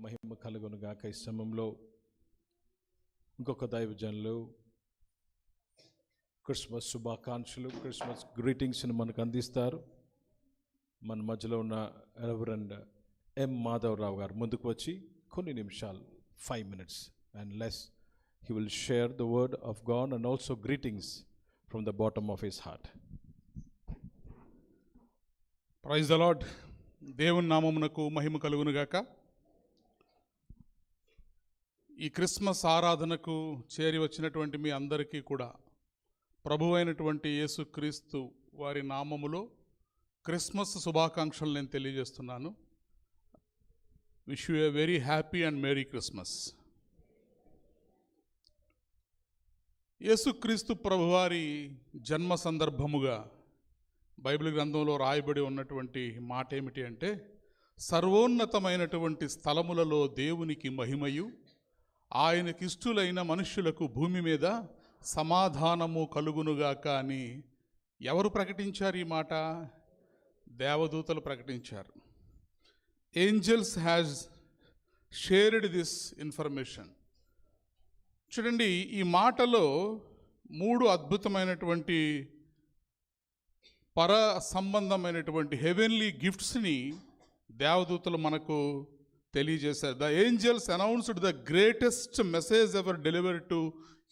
మహిమ కలుగును గాక. ఈ సమయంలో ఇంకొక దైవజనులు క్రిస్మస్ శుభాకాంక్షలు, క్రిస్మస్ గ్రీటింగ్స్ని మనకు అందిస్తారు. మన మధ్యలో ఉన్న రెవరెండ్ ఎం మాధవరావు గారు ముందుకు వచ్చి కొన్ని నిమిషాలు 5 minutes and less he will share the word of God and also greetings from the bottom of his heart. Praise the Lord. దేవుని నామమునకు మహిమ కలుగును గాక. ఈ క్రిస్మస్ ఆరాధనకు చేరి వచ్చినటువంటి మీ అందరికీ కూడా ప్రభువైనటువంటి యేసుక్రీస్తు వారి నామములో క్రిస్మస్ శుభాకాంక్షలు నేను తెలియజేస్తున్నాను. Wish you a very happy and merry Christmas. యేసుక్రీస్తు ప్రభువారి జన్మ సందర్భముగా బైబిల్ గ్రంథంలో రాయబడి ఉన్నటువంటి మాట ఏమిటి అంటే, సర్వోన్నతమైనటువంటి స్థలములలో దేవునికి మహిమయు, ఆయనకిష్టులైన మనుష్యులకు భూమి మీద సమాధానము కలుగునుగాక అని ఎవరు ప్రకటించారు? ఈ మాట దేవదూతలు ప్రకటించారు. Angels has shared this information. చూడండి, ఈ మాటలో 3 అద్భుతమైనటువంటి పర సంబంధమైనటువంటి హెవెన్లీ గిఫ్ట్స్ని దేవదూతలు మనకు తెలియజేశారు. The angels announced the greatest message ever delivered to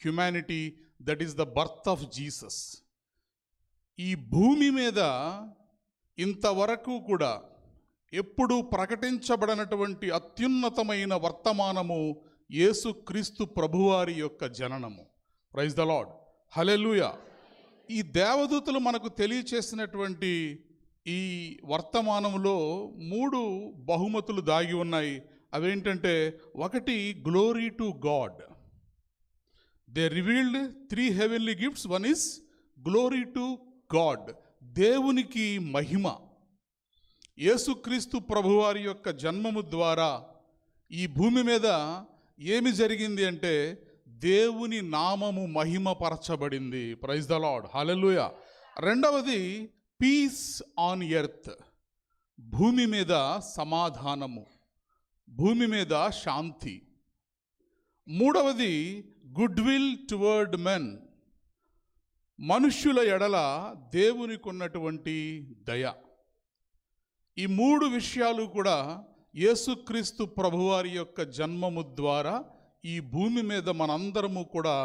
humanity, that is the birth of Jesus. ఈ భూమి మీద ఇంతవరకు కూడా ఎప్పుడూ ప్రకటించబడినటువంటి అత్యున్నతమైన వర్తమానము యేసుక్రీస్తు ప్రభువారి యొక్క జననము. ప్రైజ్ ద లార్డ్, హల్లెలూయా. ఈ దేవదూతలు మనకు తెలియచేసినటువంటి ఈ వర్తమానంలో 3 బహుమతులు దాగి ఉన్నాయి. అవేంటంటే, ఒకటి glory to God. They revealed 3 heavenly gifts. One is glory to God, దేవునికి మహిమ. యేసుక్రీస్తు ప్రభువారి యొక్క జన్మము ద్వారా ఈ భూమి మీద ఏమి జరిగింది అంటే, దేవుని నామము మహిమపరచబడింది. ప్రైజ్ ద లార్డ్, హల్లెలూయా. రెండవది పీస్ ఆన్ ఎర్త్, భూమి మీద సమాధానము, భూమి మీద శాంతి. మూడవది గుడ్ విల్ టువర్డ్ మెన్, మనుష్యుల ఎడల దేవునికి ఉన్నటువంటి దయ. ఈ 3 విషయాలు కూడా యేసుక్రీస్తు ప్రభువారి యొక్క జన్మము ద్వారా ఈ భూమి మీద మనందరము కూడా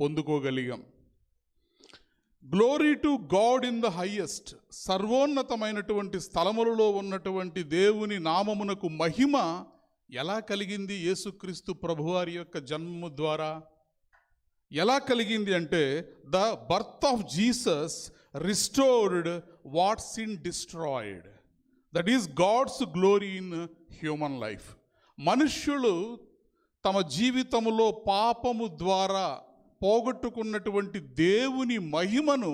పొందుకోగలిగాం. Glory to God in the highest, సర్వోన్నతమైనటువంటి స్థలములలో ఉన్నటువంటి దేవుని నామమునకు మహిమ ఎలా కలిగింది యేసుక్రీస్తు ప్రభువారి యొక్క జన్మము ద్వారా? ఎలా కలిగింది అంటే, the birth of Jesus restored what sin destroyed. That is God's glory in human life. మనుష్యులు తమ జీవితములో పాపము ద్వారా పోగొట్టుకున్నటువంటి దేవుని మహిమను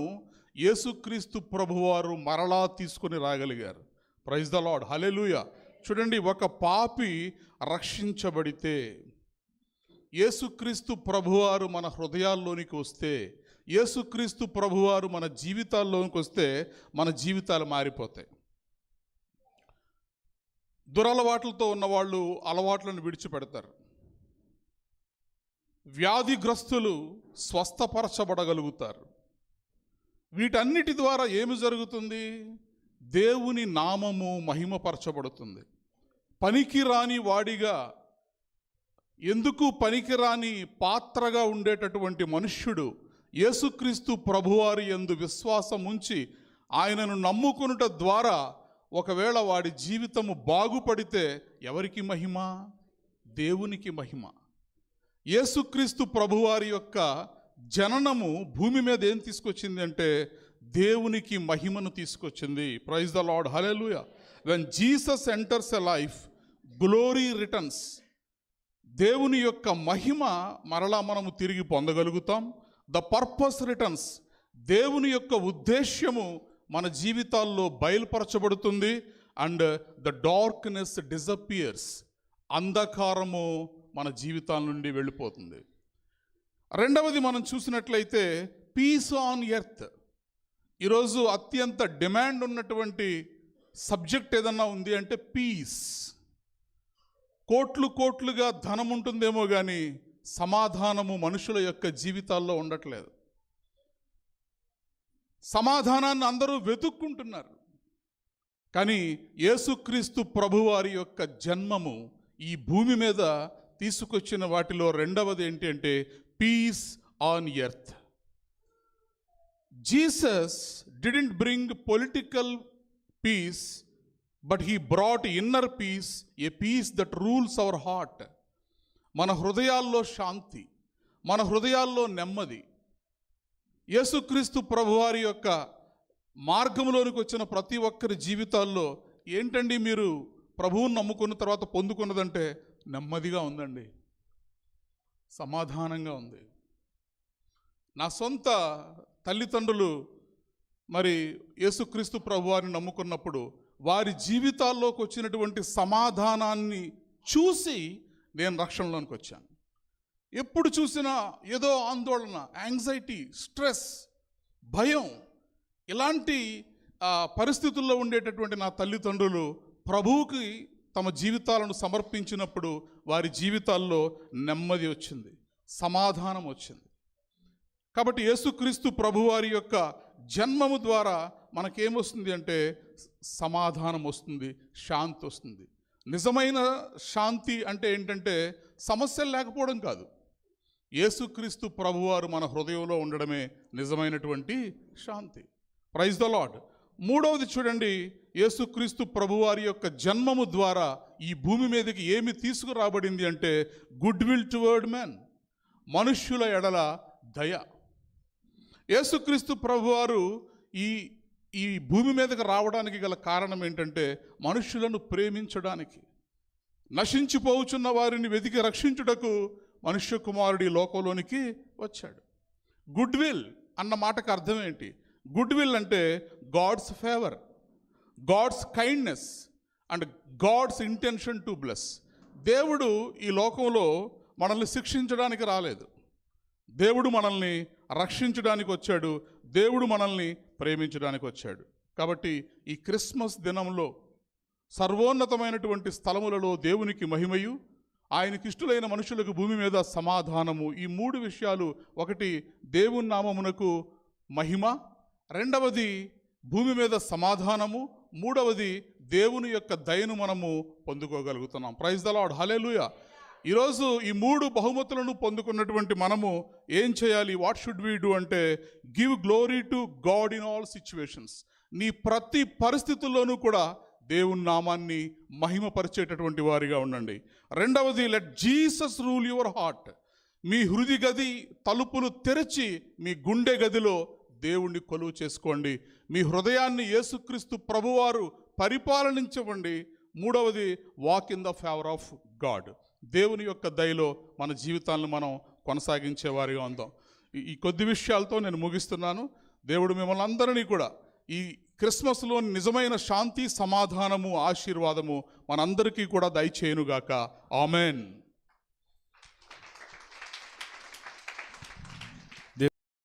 యేసుక్రీస్తు ప్రభువారు మరలా తీసుకొని రాగలిగారు. ప్రైజ్ ద లార్డ్, హల్లెలూయా. చూడండి, ఒక పాపి రక్షించబడితే, యేసుక్రీస్తు ప్రభువారు మన హృదయాల్లోనికి వస్తే, యేసుక్రీస్తు ప్రభువారు మన జీవితాల్లోనికి వస్తే మన జీవితాలు మారిపోతాయి. దురలవాట్లతో ఉన్నవాళ్ళు అలవాట్లను విడిచిపెడతారు. వ్యాధిగ్రస్తులు స్వస్థపరచబడగలుగుతారు. వీటన్నిటి ద్వారా ఏమి జరుగుతుంది? దేవుని నామము మహిమపరచబడుతుంది. పనికిరాని వాడిగా, ఎందుకు పనికిరాని పాత్రగా ఉండేటటువంటి మనుష్యుడు యేసుక్రీస్తు ప్రభువారి యందు విశ్వాసం ఉంచి ఆయనను నమ్ముకొనుట ద్వారా ఒకవేళ వాడి జీవితము బాగుపడితే ఎవరికి మహిమ? దేవునికి మహిమ. యేసుక్రీస్తు ప్రభువారి యొక్క జననము భూమి మీద ఏం తీసుకొచ్చింది అంటే, దేవునికి మహిమను తీసుకొచ్చింది. Praise the Lord, hallelujah. When Jesus enters a life, glory returns. దేవుని యొక్క మహిమ మరలా మనము తిరిగి పొందగలుగుతాం. ద పర్పస్ రిటర్న్స్, దేవుని యొక్క ఉద్దేశ్యము మన జీవితాల్లో బయలుపరచబడుతుంది. అండ్ ద డార్క్నెస్ డిసపియర్స్, అంధకారము మన జీవితాల నుండి వెళ్ళిపోతుంది. రెండవది మనం చూసినట్లయితే పీస్ ఆన్ ఎర్త్. ఈరోజు అత్యంత డిమాండ్ ఉన్నటువంటి సబ్జెక్ట్ ఏదన్నా ఉంది అంటే పీస్. కోట్లు కోట్లుగా ధనం ఉంటుందేమో కానీ సమాధానము మనుషుల యొక్క జీవితాల్లో ఉండట్లేదు. సమాధానాన్ని అందరూ వెతుక్కుంటున్నారు. కానీ యేసుక్రీస్తు ప్రభువారి యొక్క జన్మము ఈ భూమి మీద తీసుకొచ్చిన వాటిలో రెండవది ఏంటి అంటే peace on earth. Jesus didn't bring political peace, but he brought inner peace, a peace that rules our heart. మన హృదయాల్లో శాంతి, మన హృదయాల్లో నెమ్మది. యేసుక్రీస్తు ప్రభువారి యొక్క మార్గంలోనికి వచ్చిన ప్రతి ఒక్కరి జీవితాల్లో ఏంటండి మీరు ప్రభువుని నమ్ముకున్న తర్వాత పొందుకున్నదంటే నెమ్మదిగా ఉందండి, సమాధానంగా ఉంది. నా సొంత తల్లిదండ్రులు మరి యేసుక్రీస్తు ప్రభువారిని నమ్ముకున్నప్పుడు వారి జీవితాల్లోకి వచ్చినటువంటి సమాధానాన్ని చూసి నేను రక్షణలోనికి వచ్చాను. ఎప్పుడు చూసినా ఏదో ఆందోళన, యాంగ్జైటీ, స్ట్రెస్, భయం, ఇలాంటి పరిస్థితుల్లో ఉండేటటువంటి నా తల్లిదండ్రులు ప్రభువుకి తమ జీవితాలను సమర్పించినప్పుడు వారి జీవితాల్లో నెమ్మది వచ్చింది, సమాధానం వచ్చింది. కాబట్టి యేసుక్రీస్తు ప్రభువారి యొక్క జన్మము ద్వారా మనకేమొస్తుంది అంటే సమాధానం వస్తుంది, శాంతి వస్తుంది. నిజమైన శాంతి అంటే ఏంటంటే సమస్యలు లేకపోవడం కాదు, యేసుక్రీస్తు ప్రభువారు మన హృదయంలో ఉండడమే నిజమైనటువంటి శాంతి. Praise the lord. మూడవది చూడండి, యేసుక్రీస్తు ప్రభువారి యొక్క జన్మము ద్వారా ఈ భూమి మీదకి ఏమి తీసుకురాబడింది అంటే గుడ్ విల్ టువర్డ్ మ్యాన్, మనుష్యుల ఎడల దయ. యేసుక్రీస్తు ప్రభువారు ఈ భూమి మీదకి రావడానికి గల కారణం ఏంటంటే మనుష్యులను ప్రేమించడానికి, నశించిపోవుచున్న వారిని వెతికి రక్షించుటకు మనుష్య కుమారుడి లోకంలోనికి వచ్చాడు. గుడ్ విల్ అన్న మాటకు అర్థం ఏంటి? గుడ్ విల్ అంటే God's favour, God's kindness and God's intention to bless. దేవుడు ఈ లోకంలో మనల్ని శిక్షించడానికి రాలేదు, దేవుడు మనల్ని రక్షించడానికి వచ్చాడు, దేవుడు మనల్ని ప్రేమించడానికి వచ్చాడు. కాబట్టి ఈ క్రిస్మస్ దినంలో సర్వోన్నతమైనటువంటి స్థలములలో దేవునికి మహిమయు, ఆయనకిష్టులైన మనుషులకు భూమి మీద సమాధానము, ఈ మూడు విషయాలు, ఒకటి దేవుని నామమునకు మహిమ, రెండవది భూమి మీద సమాధానము, మూడవది దేవుని యొక్క దయను మనము పొందుకోగలుగుతున్నాం. ప్రైజ్ ద లార్డ్, హల్లెలూయా. ఈరోజు ఈ మూడు బహుమతులను పొందుకున్నటువంటి మనము ఏం చేయాలి? వాట్ షుడ్ వీ డూ అంటే give glory to God in all situations. నీ ప్రతి పరిస్థితుల్లోనూ కూడా దేవుని నామాన్ని మహిమపరిచేటటువంటి వారిగా ఉండండి. రెండవది, let Jesus rule your heart. మీ హృదయ గది తలుపులు తెరిచి మీ గుండె గదిలో దేవుణ్ణి కొలువు చేసుకోండి. మీ హృదయాన్ని యేసుక్రీస్తు ప్రభువారు పరిపాలనించవండి. మూడవది, walk in the favour of God. దేవుని యొక్క దయలో మన జీవితాలను మనం కొనసాగించేవారిగా ఉందాం. ఈ కొద్ది విషయాలతో నేను ముగిస్తున్నాను. దేవుడు మిమ్మల్ని అందరినీ కూడా ఈ క్రిస్మస్లో నిజమైన శాంతి, సమాధానము, ఆశీర్వాదము మనందరికీ కూడా దయచేయునుగాక. ఆమెన్.